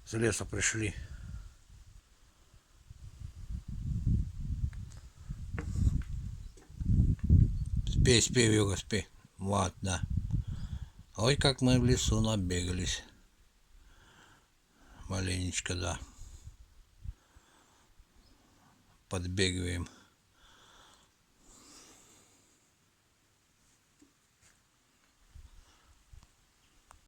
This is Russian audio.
С леса пришли. Спей, спей, Вьюга, спей. Вот, да. Ой, как мы в лесу набегались. Маленечко, да. Подбегиваем.